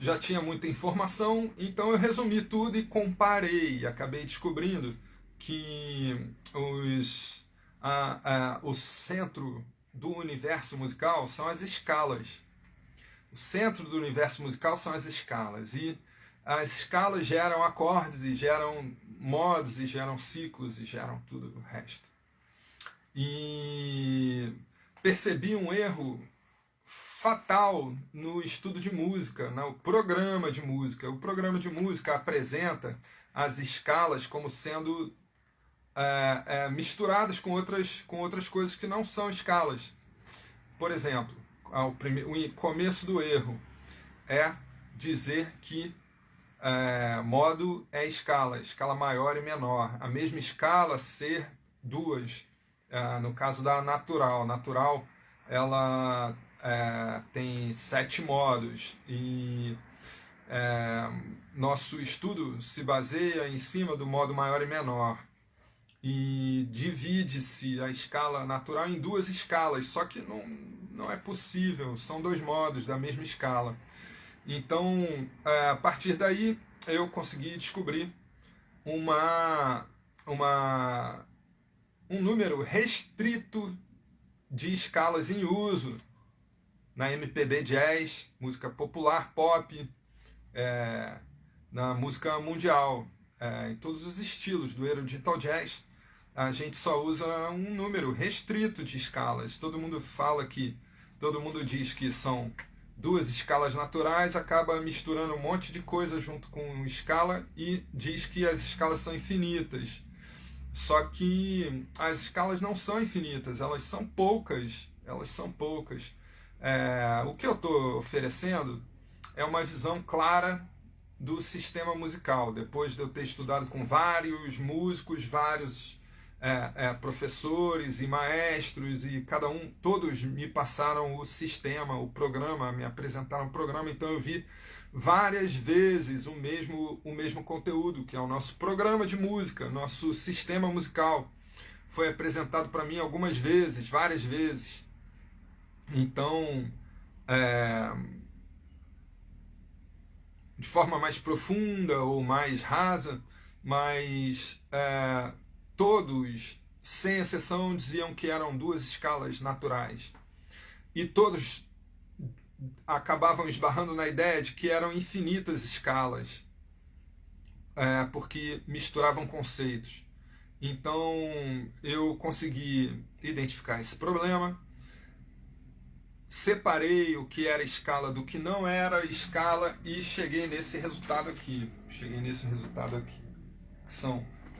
Já tinha muita informação, então eu resumi tudo e comparei. Acabei descobrindo que o centro do universo musical são as escalas. O centro do universo musical são as escalas. E as escalas geram acordes, e geram modos, e geram ciclos, e geram tudo o resto. E percebi um erro fatal no estudo de música, no programa de música. O programa de música apresenta as escalas como sendo misturadas com outras coisas que não são escalas. Por exemplo, o começo do erro é dizer que modo é escala maior e menor. A mesma escala ser duas. No caso da natural. Natural, ela tem 7 modos e nosso estudo se baseia em cima do modo maior e menor. E divide-se a escala natural em 2 escalas, só que não é possível, são 2 modos da mesma escala. Então, a partir daí, eu consegui descobrir um número restrito de escalas em uso na MPB jazz, música popular, pop, na música mundial, em todos os estilos do Erudito ao jazz. A gente só usa um número restrito de escalas. Todo mundo diz que são 2 escalas naturais, acaba misturando um monte de coisa junto com escala e diz que as escalas são infinitas. Só que as escalas não são infinitas, elas são poucas. O que eu estou oferecendo é uma visão clara do sistema musical, depois de eu ter estudado com vários músicos, vários professores e maestros, e todos me passaram o sistema, o programa, me apresentaram o programa, então eu vi várias vezes o mesmo conteúdo, que é o nosso programa de música, nosso sistema musical. Foi apresentado para mim algumas vezes, várias vezes. Então, de forma mais profunda ou mais rasa, mas todos, sem exceção, diziam que eram 2 escalas naturais. E todos acabavam esbarrando na ideia de que eram infinitas escalas, porque misturavam conceitos. Então eu consegui identificar esse problema, separei o que era escala do que não era escala e cheguei nesse resultado aqui. Que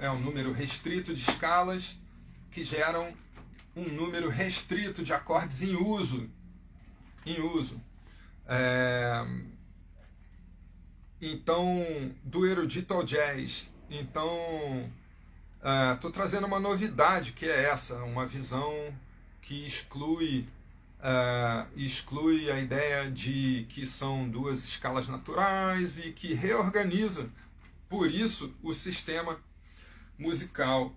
é um número restrito de escalas que geram um número restrito de acordes em uso. Então, do erudito ao jazz. Então, estou trazendo uma novidade, que é essa, uma visão que exclui a ideia de que são 2 escalas naturais e que reorganiza, por isso, o sistema musical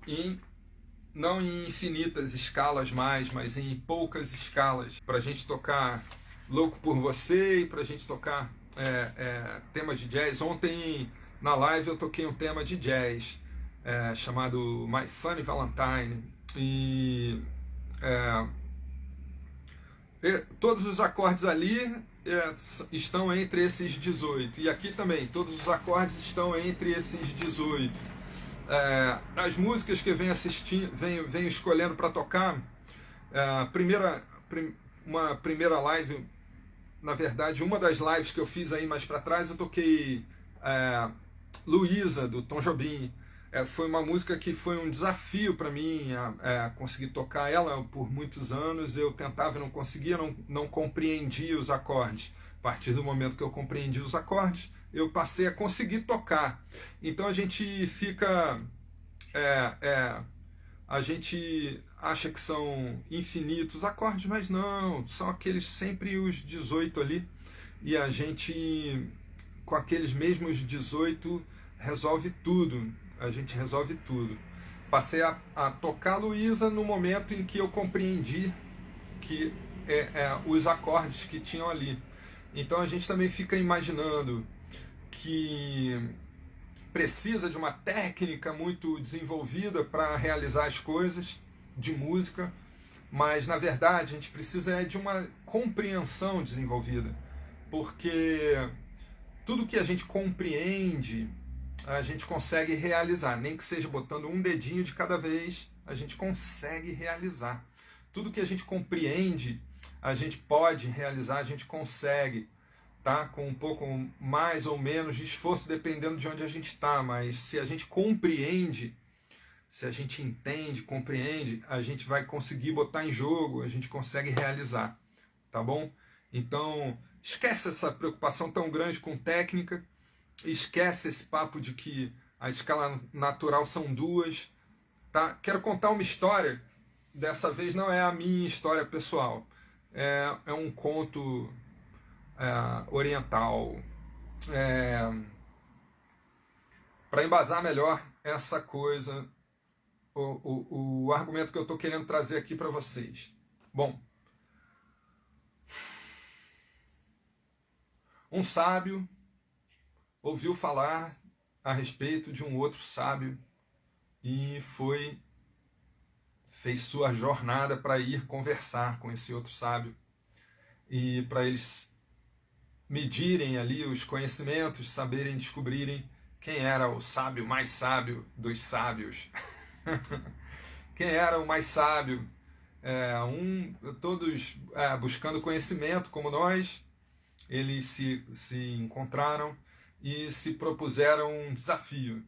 não em infinitas escalas mais, mas em poucas escalas, para a gente tocar Louco por Você e para a gente tocar temas de jazz. Ontem na live eu toquei um tema de jazz chamado My Funny Valentine e todos os acordes ali estão entre esses 18, e aqui também todos os acordes estão entre esses 18. As músicas que eu venho escolhendo para tocar, uma primeira live, na verdade uma das lives que eu fiz aí mais para trás, eu toquei Luísa, do Tom Jobim. Foi uma música que foi um desafio para mim conseguir tocar ela por muitos anos. Eu tentava e não conseguia, não compreendia os acordes. A partir do momento que eu compreendi os acordes, eu passei a conseguir tocar. Então a gente fica... a gente acha que são infinitos acordes, mas não, são aqueles sempre os 18 ali. E a gente, com aqueles mesmos 18, resolve tudo. Passei a tocar Luísa no momento em que eu compreendi que os acordes que tinham ali. Então a gente também fica imaginando que precisa de uma técnica muito desenvolvida para realizar as coisas de música, mas na verdade a gente precisa de uma compreensão desenvolvida, porque tudo que a gente compreende a gente consegue realizar, nem que seja botando um dedinho de cada vez, a gente consegue realizar. Tudo que a gente compreende, a gente pode realizar, a gente consegue, tá? Com um pouco mais ou menos de esforço, dependendo de onde a gente está, mas se a gente compreende, se a gente entende, compreende, a gente vai conseguir botar em jogo, a gente consegue realizar, tá bom? Então, esquece essa preocupação tão grande com técnica, esquece esse papo de que a escala natural são duas, tá? Quero contar uma história, dessa vez não é a minha história pessoal, é um conto oriental, para embasar melhor essa coisa, o argumento que eu estou querendo trazer aqui para vocês. Bom, um sábio ouviu falar a respeito de um outro sábio e fez sua jornada para ir conversar com esse outro sábio e para eles medirem ali os conhecimentos, saberem, descobrirem quem era o sábio mais sábio dos sábios. Quem era o mais sábio? Todos buscando conhecimento como nós, eles se encontraram e se propuseram um desafio.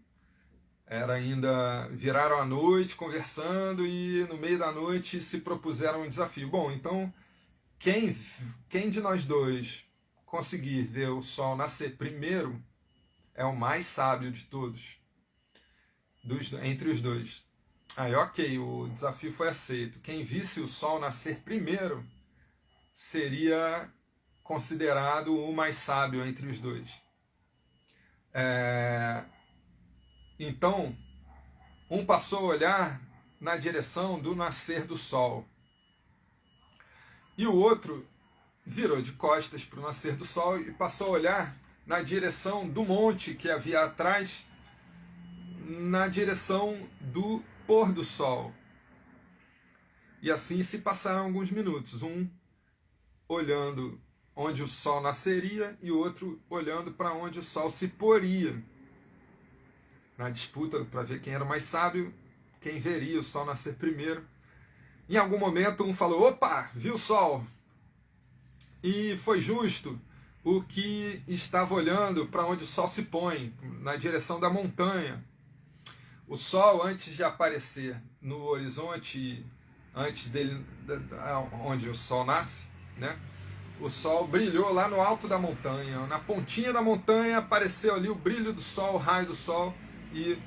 Viraram a noite conversando e no meio da noite se propuseram um desafio. Bom, então quem de nós dois conseguir ver o sol nascer primeiro é o mais sábio de todos, entre os dois. Aí, ok, o desafio foi aceito. Quem visse o sol nascer primeiro seria considerado o mais sábio entre os dois. Então, um passou a olhar na direção do nascer do sol. E o outro virou de costas para o nascer do sol e passou a olhar na direção do monte que havia atrás, na direção do pôr do sol. E assim se passaram alguns minutos, um olhando onde o sol nasceria e o outro olhando para onde o sol se poria. Na disputa para ver quem era o mais sábio, quem veria o sol nascer primeiro. Em algum momento um falou, opa, viu o sol. E foi justo o que estava olhando para onde o sol se põe, na direção da montanha. O sol, antes de aparecer no horizonte, antes dele, onde o sol nasce, né? O sol brilhou lá no alto da montanha. Na pontinha da montanha apareceu ali o brilho do sol, o raio do sol, e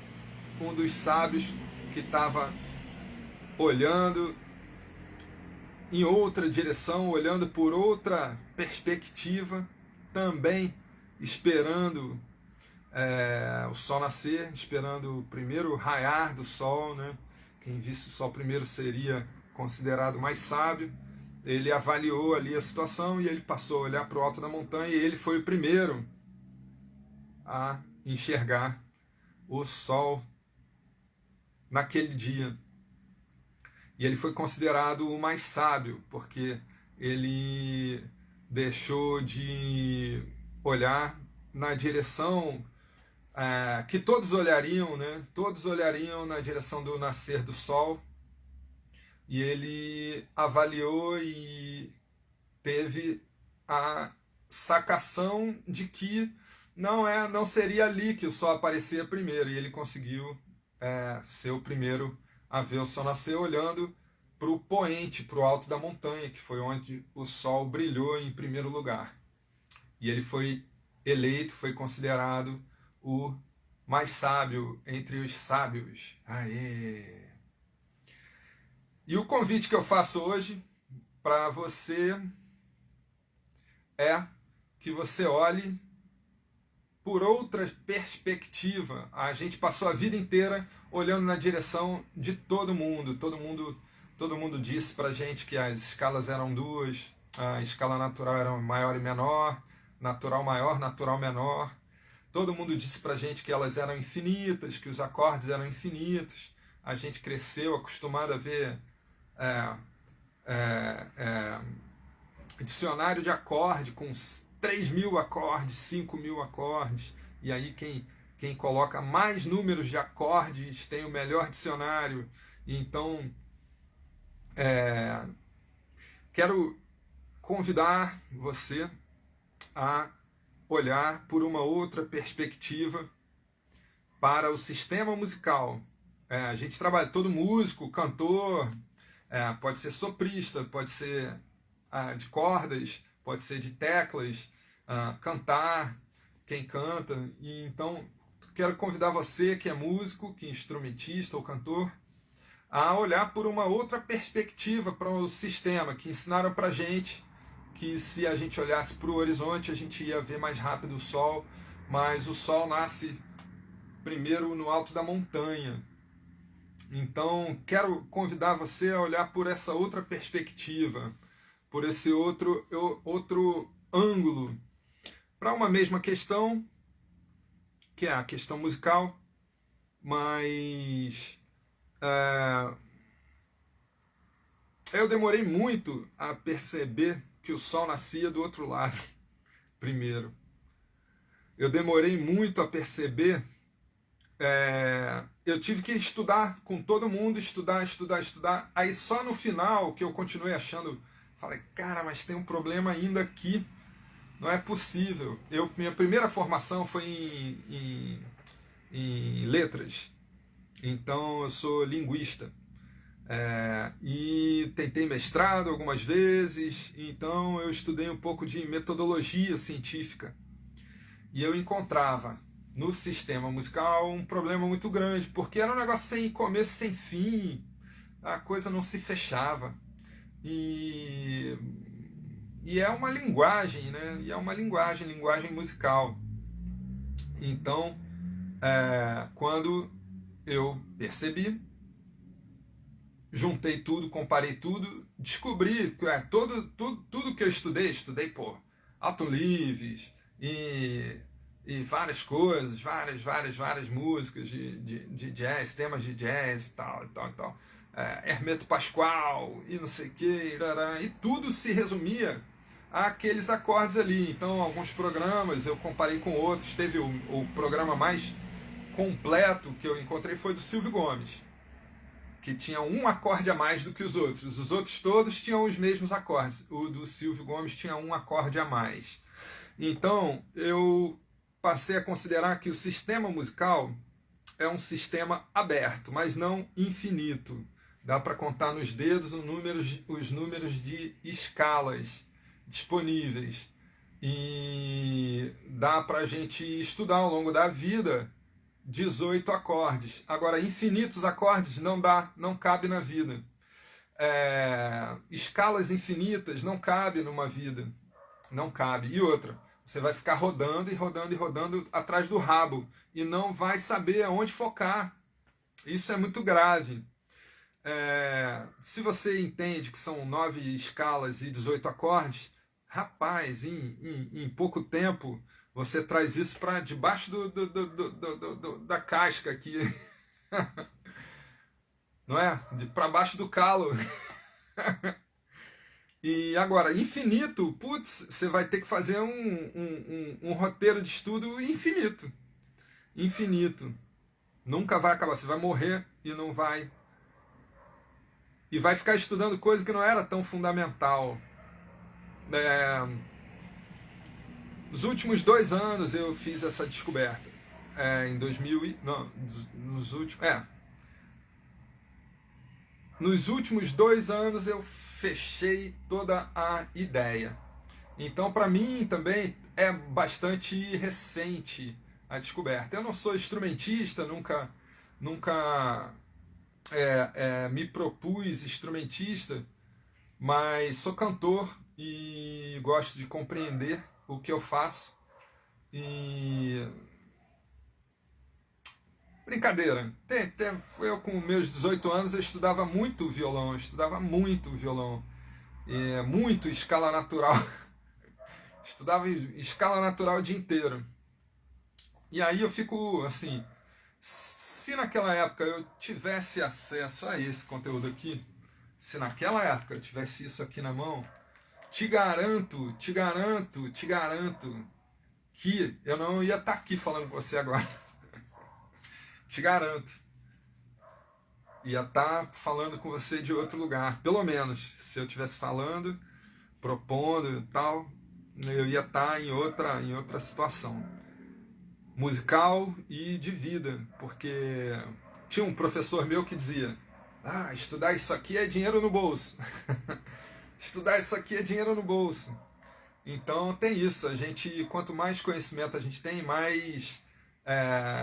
um dos sábios que estava olhando em outra direção, olhando por outra perspectiva, também esperando o sol nascer, esperando o primeiro raiar do sol, né? Quem visse o sol primeiro seria considerado mais sábio. Ele avaliou ali a situação e ele passou a olhar para o alto da montanha e ele foi o primeiro a enxergar o sol naquele dia. E ele foi considerado o mais sábio, porque ele deixou de olhar na direção que todos olhariam, né? Todos olhariam na direção do nascer do sol. E ele avaliou e teve a sacação de que não seria ali que o sol aparecia primeiro. E ele conseguiu ser o primeiro a ver o sol nascer olhando para o poente, para o alto da montanha, que foi onde o sol brilhou em primeiro lugar. E ele foi eleito, foi considerado o mais sábio entre os sábios. Aê! E o convite que eu faço hoje para você é que você olhe por outra perspectiva. A gente passou a vida inteira olhando na direção de todo mundo. Todo mundo disse pra gente que as escalas eram duas. A escala natural era maior e menor, natural maior, natural menor. Todo mundo disse pra gente que elas eram infinitas, que os acordes eram infinitos. A gente cresceu acostumado a ver é, é, dicionário de acorde com 3.000 acordes, 5.000 acordes. E aí quem coloca mais números de acordes tem o melhor dicionário. Então, quero convidar você a olhar por uma outra perspectiva para o sistema musical. A gente trabalha, todo músico, cantor, pode ser soprista, pode ser de cordas, pode ser de teclas, cantar, quem canta. E então, quero convidar você que é músico, que é instrumentista ou cantor, a olhar por uma outra perspectiva para o sistema, que ensinaram para a gente que se a gente olhasse para o horizonte a gente ia ver mais rápido o sol, mas o sol nasce primeiro no alto da montanha. Então quero convidar você a olhar por essa outra perspectiva, por esse outro ângulo, para uma mesma questão, que é a questão musical, mas eu demorei muito a perceber que o sol nascia do outro lado, primeiro. Eu demorei muito a perceber. Eu tive que estudar com todo mundo, estudar. Aí só no final que eu continuei achando, falei, cara, mas tem um problema ainda aqui, não é possível. Minha primeira formação foi em letras, então eu sou linguista. E tentei mestrado algumas vezes, então eu estudei um pouco de metodologia científica. E eu encontrava no sistema musical um problema muito grande, porque era um negócio sem começo, sem fim, a coisa não se fechava. E é uma linguagem, né? E é uma linguagem musical. Então, quando eu percebi, juntei tudo, comparei tudo, descobri que tudo que eu estudei, Alton Lives e várias coisas, várias músicas de jazz, temas de jazz e tal. Hermeto Pascoal e não sei o que, e tudo se resumia àqueles acordes ali. Então, alguns programas eu comparei com outros. Teve o programa mais completo que eu encontrei foi do Silvio Gomes, que tinha um acorde a mais do que os outros. Os outros todos tinham os mesmos acordes. O do Silvio Gomes tinha um acorde a mais. Então, eu passei a considerar que o sistema musical é um sistema aberto, mas não infinito. Dá para contar nos dedos os números de escalas disponíveis. E dá para a gente estudar ao longo da vida 18 acordes. Agora, infinitos acordes não dá, não cabe na vida. Escalas infinitas não cabe numa vida. Não cabe. E outra, você vai ficar rodando atrás do rabo e não vai saber aonde focar. Isso é muito grave. Se você entende que são 9 escalas e 18 acordes, rapaz, em pouco tempo você traz isso para debaixo da casca aqui. Não é? Para baixo do calo. E agora, infinito, putz, você vai ter que fazer um roteiro de estudo infinito. Infinito. Nunca vai acabar. Você vai morrer e não vai. E vai ficar estudando coisa que não era tão fundamental. Nos últimos 2 anos eu fiz essa descoberta. Em 2000 não, nos últimos 2 anos eu fechei toda a ideia. Então, para mim também é bastante recente a descoberta. Eu não sou instrumentista, nunca me propus instrumentista, mas sou cantor e gosto de compreender o que eu faço. E brincadeira. Eu com meus 18 anos eu estudava muito violão. muito escala natural. Estudava escala natural o dia inteiro. E aí eu fico assim, se naquela época eu tivesse acesso a esse conteúdo aqui, se naquela época eu tivesse isso aqui na mão, te garanto que eu não ia estar aqui falando com você agora. Te garanto. Ia estar falando com você de outro lugar. Pelo menos, se eu estivesse falando, propondo e tal, eu ia estar em outra situação. Musical e de vida. Porque tinha um professor meu que dizia: estudar isso aqui é dinheiro no bolso. Estudar isso aqui é dinheiro no bolso. Então tem isso. Quanto mais conhecimento a gente tem, mais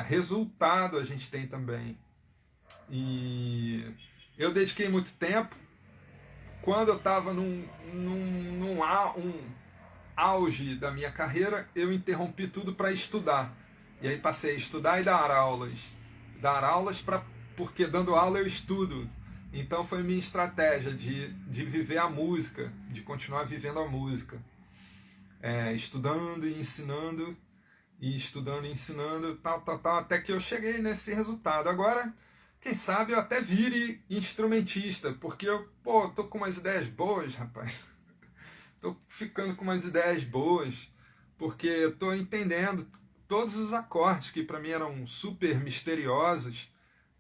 resultado a gente tem também. E eu dediquei muito tempo. Quando eu estava num auge da minha carreira, eu interrompi tudo para estudar. E aí passei a estudar e dar aulas. Porque dando aula eu estudo. Então foi minha estratégia de viver a música, de continuar vivendo a música. Estudando e ensinando, estudando e ensinando, tal, até que eu cheguei nesse resultado. Agora, quem sabe eu até vire instrumentista, porque eu tô com umas ideias boas, rapaz. Tô ficando com umas ideias boas, porque eu tô entendendo todos os acordes que para mim eram super misteriosos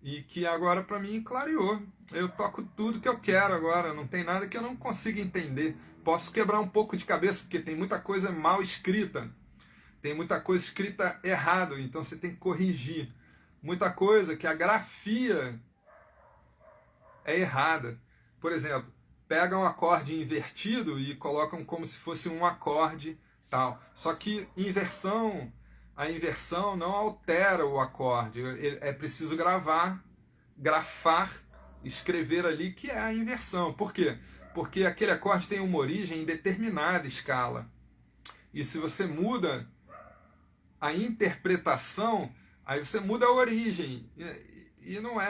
e que agora para mim clareou. Eu toco tudo que eu quero agora, não tem nada que eu não consiga entender. Posso quebrar um pouco de cabeça, porque tem muita coisa mal escrita. Tem muita coisa escrita errado, então você tem que corrigir. Muita coisa que a grafia é errada. Por exemplo, pegam um acorde invertido e colocam como se fosse um acorde tal. Só que a inversão não altera o acorde. É preciso grafar, escrever ali que é a inversão. Por quê? Porque aquele acorde tem uma origem em determinada escala. E se você muda a interpretação, aí você muda a origem. E não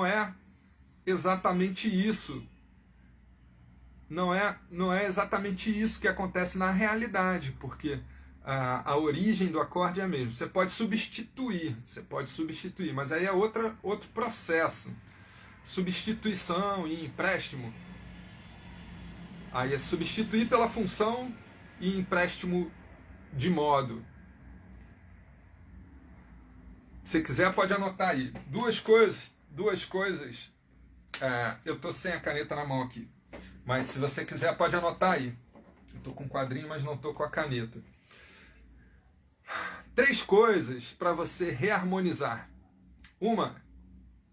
é exatamente isso. Não é exatamente isso que acontece na realidade, porque a origem do acorde é a mesma. Você pode substituir, mas aí é outro processo. Substituição e empréstimo. Aí é substituir pela função e empréstimo de modo. Se quiser pode anotar aí. Duas coisas. Eu tô sem a caneta na mão aqui. Mas se você quiser pode anotar aí. Eu tô com um quadrinho, mas não tô com a caneta. 3 coisas para você reharmonizar. Uma,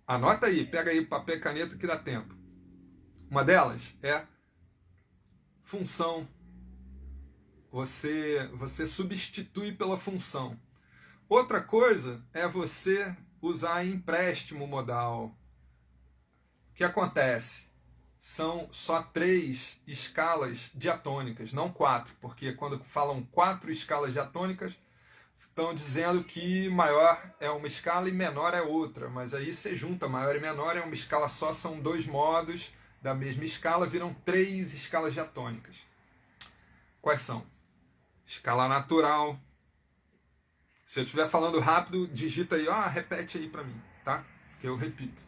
anota aí, pega aí papel e caneta que dá tempo. Uma delas é função. Você substitui pela função. Outra coisa é você usar empréstimo modal. O que acontece? São só 3 escalas diatônicas, não 4, porque quando falam 4 escalas diatônicas, estão dizendo que maior é uma escala e menor é outra, mas aí você junta maior e menor, é uma escala só, são 2 modos da mesma escala, viram 3 escalas diatônicas. Quais são? Escala natural. Se eu estiver falando rápido, digita aí, repete aí para mim, tá? Que eu repito.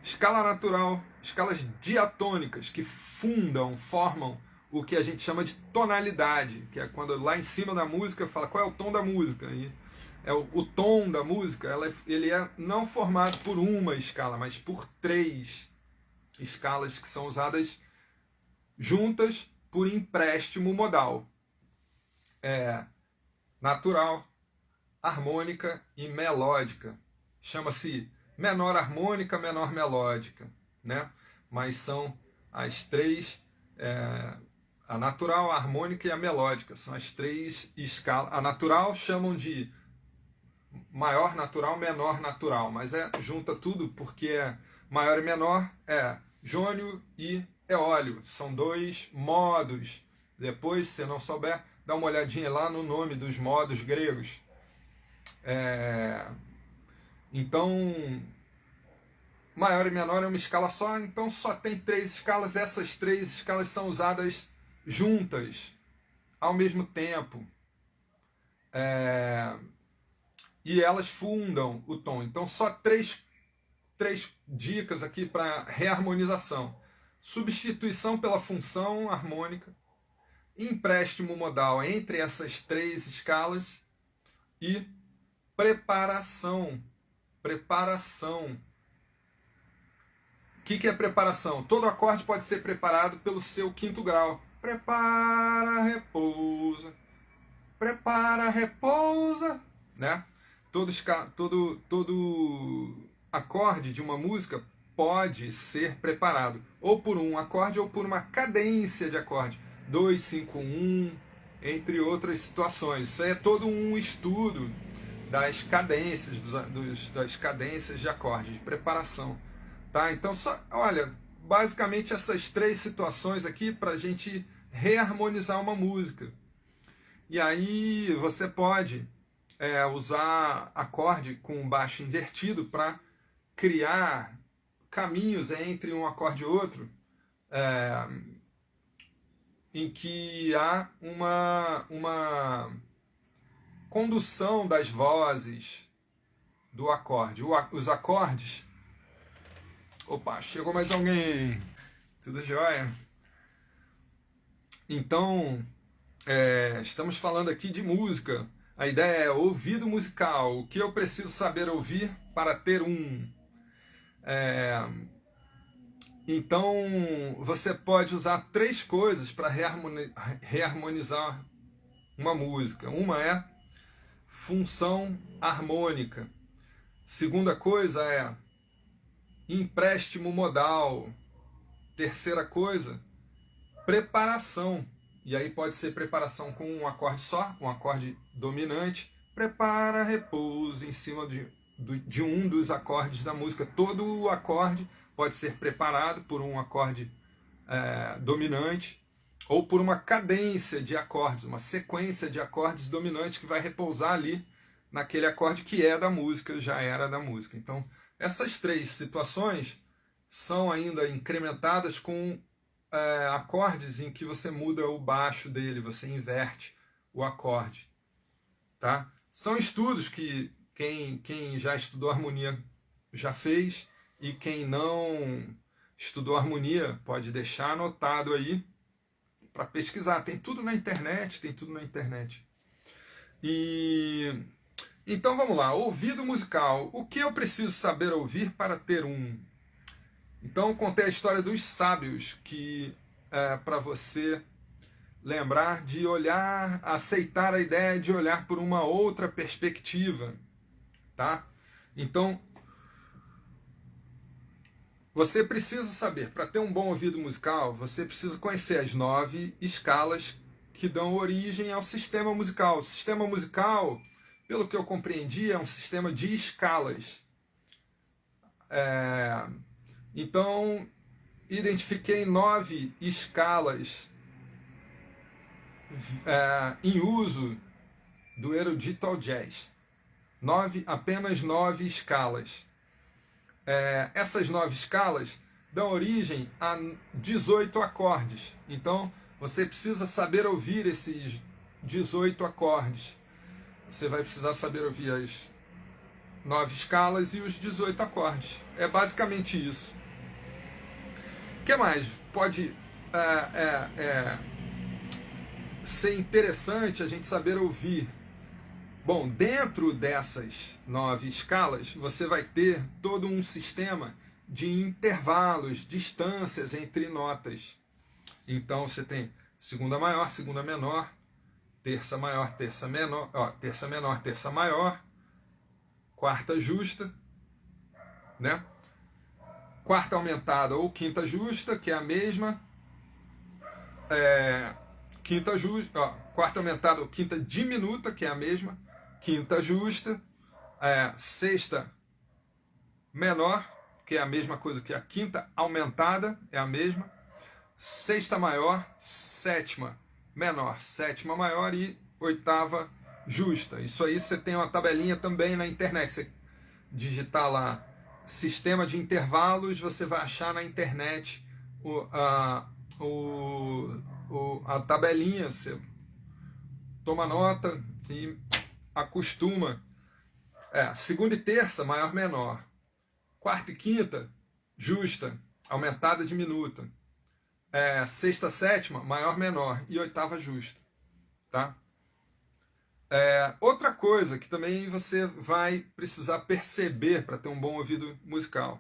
Escala natural, escalas diatônicas que formam o que a gente chama de tonalidade, que é quando lá em cima da música fala qual é o tom da música. E o tom da música, ele é não formado por uma escala, mas por 3 escalas que são usadas juntas por empréstimo modal. Natural, harmônica e melódica. Chama-se menor harmônica, menor melódica, né? Mas são as 3, a natural, a harmônica e a melódica. São as 3 escalas. A natural chamam de maior natural, menor natural, mas junta tudo porque maior e menor é jônio e eólio. São 2 modos. Depois, se você não souber, dá uma olhadinha lá no nome dos modos gregos. Então, maior e menor é uma escala só, então só tem 3 escalas. Essas 3 escalas são usadas juntas, ao mesmo tempo. E elas fundam o tom. Então só três dicas aqui para reharmonização. Substituição pela função harmônica, empréstimo modal entre essas 3 escalas e preparação. Preparação. O que é preparação? Todo acorde pode ser preparado pelo seu quinto grau. Prepara, repousa. Prepara, repousa. Né? Todo acorde de uma música pode ser preparado ou por um acorde ou por uma cadência de acorde. 2, 5, 1, entre outras situações. Isso aí é todo um estudo das cadências, das cadências de acorde, de preparação. Tá? Então, olha, basicamente essas 3 situações aqui para a gente reharmonizar uma música. E aí você pode usar acorde com baixo invertido para criar caminhos entre um acorde e outro, em que há uma condução das vozes do acorde. Os acordes... Opa, chegou mais alguém. Tudo jóia? Então, estamos falando aqui de música. A ideia é ouvido musical. O que eu preciso saber ouvir para ter um? Então, você pode usar 3 coisas para reharmonizar uma música. Uma é função harmônica. Segunda coisa é empréstimo modal. Terceira coisa, preparação. E aí pode ser preparação com um acorde só, um acorde dominante. Prepara, repousa em cima de um dos acordes da música. Todo o acorde pode ser preparado por um acorde dominante ou por uma cadência de acordes, uma sequência de acordes dominantes que vai repousar ali naquele acorde que é da música, já era da música. Então, essas 3 situações são ainda incrementadas com acordes em que você muda o baixo dele, você inverte o acorde. Tá? São estudos que quem já estudou harmonia já fez, e quem não estudou harmonia pode deixar anotado aí para pesquisar. Tem tudo na internet, Então vamos lá, ouvido musical. O que eu preciso saber ouvir para ter um? Então contei a história dos sábios, que é para você lembrar de olhar, aceitar a ideia de olhar por uma outra perspectiva. Tá? Então, você precisa saber, para ter um bom ouvido musical, você precisa conhecer as 9 escalas que dão origem ao sistema musical. O sistema musical, pelo que eu compreendi, é um sistema de escalas. Então, identifiquei 9 escalas em uso do erudito ao jazz. Apenas 9 escalas. Essas 9 escalas dão origem a 18 acordes. Então, você precisa saber ouvir esses 18 acordes. Você vai precisar saber ouvir as 9 escalas e os 18 acordes. É basicamente isso. O que mais pode ser interessante a gente saber ouvir? Bom, dentro dessas 9 escalas, você vai ter todo um sistema de intervalos, distâncias entre notas. Então você tem segunda maior, segunda menor, terça maior, terça menor, terça menor, terça maior, quarta justa, né? Quarta aumentada ou quinta justa, que é a mesma, quinta justa, quarta aumentada ou quinta diminuta, que é a mesma, quinta justa, sexta menor, que é a mesma coisa que a quinta aumentada, é a mesma, sexta maior, sétima menor, sétima maior e oitava justa. Isso aí você tem uma tabelinha também na internet, você digitar lá sistema de intervalos, você vai achar na internet a tabelinha. Você toma nota e acostuma. Segunda e terça, maior, menor. Quarta e quinta, justa, aumentada, diminuta. Sexta, sétima, maior, menor. E oitava, justa. Tá? Outra coisa que também você vai precisar perceber para ter um bom ouvido musical,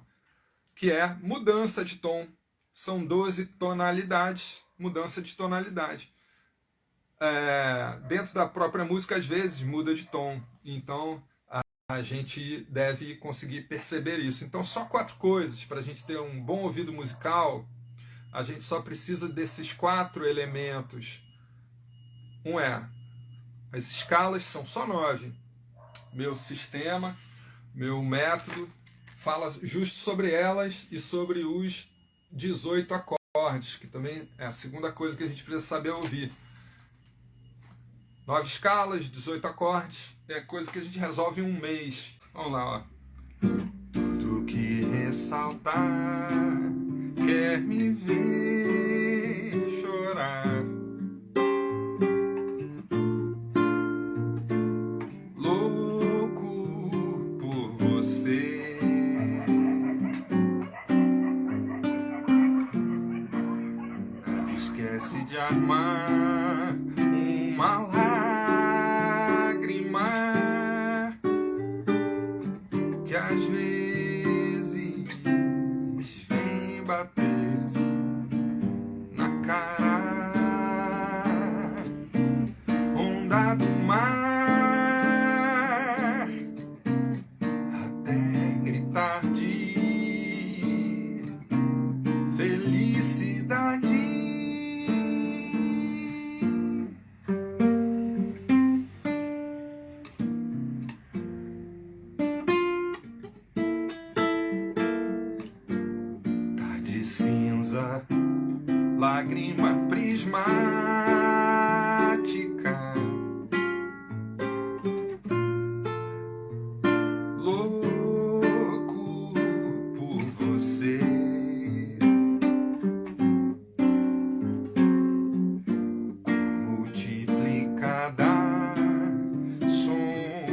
que é mudança de tom. São 12 tonalidades, mudança de tonalidade. Dentro da própria música, às vezes, muda de tom. Então, a gente deve conseguir perceber isso. Então, só 4 coisas para a gente ter um bom ouvido musical. A gente só precisa desses 4 elementos. As escalas são só 9. Meu sistema, meu método, fala justo sobre elas e sobre os 18 acordes, que também é a segunda coisa que a gente precisa saber ouvir. 9 escalas, 18 acordes, é coisa que a gente resolve em um mês. Vamos lá, ó. Tudo que ressaltar quer me ver chorar. De armar uma lágrima que às vezes vem bater na cara, onda do mar, até gritar de felicidade. Cinza, lágrima prismática, louco por você. Multiplicada, som,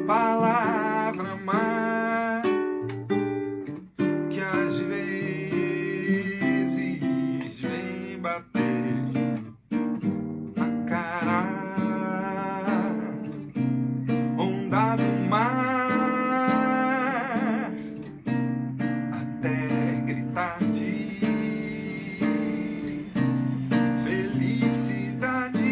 palavra, mar, que às vezes bater na cara, onda do mar, até gritar de felicidade.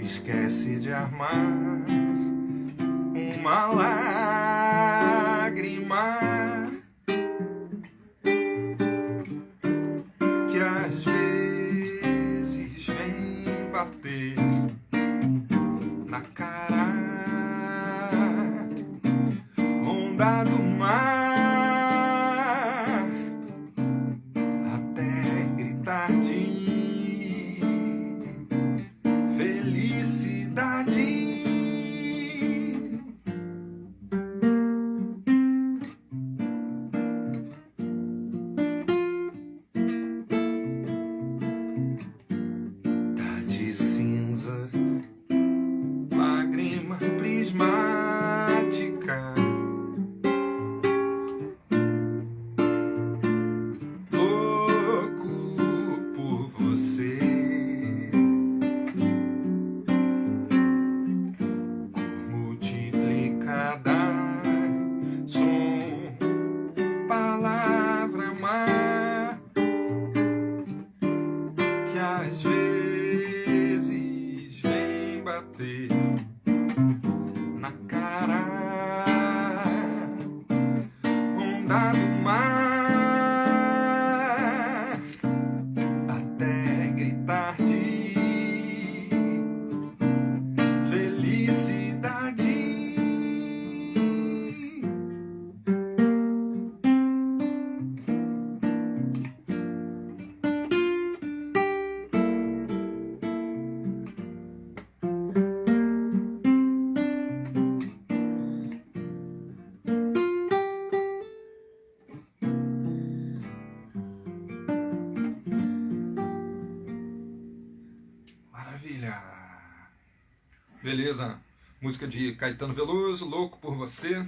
Esquece de armar uma lágrima que às vezes vem bater na cara, onda do mar, até gritar de felicidade. onda do mar, até gritar de felicidade. Maravilha! Beleza, música de Caetano Veloso, Louco por Você.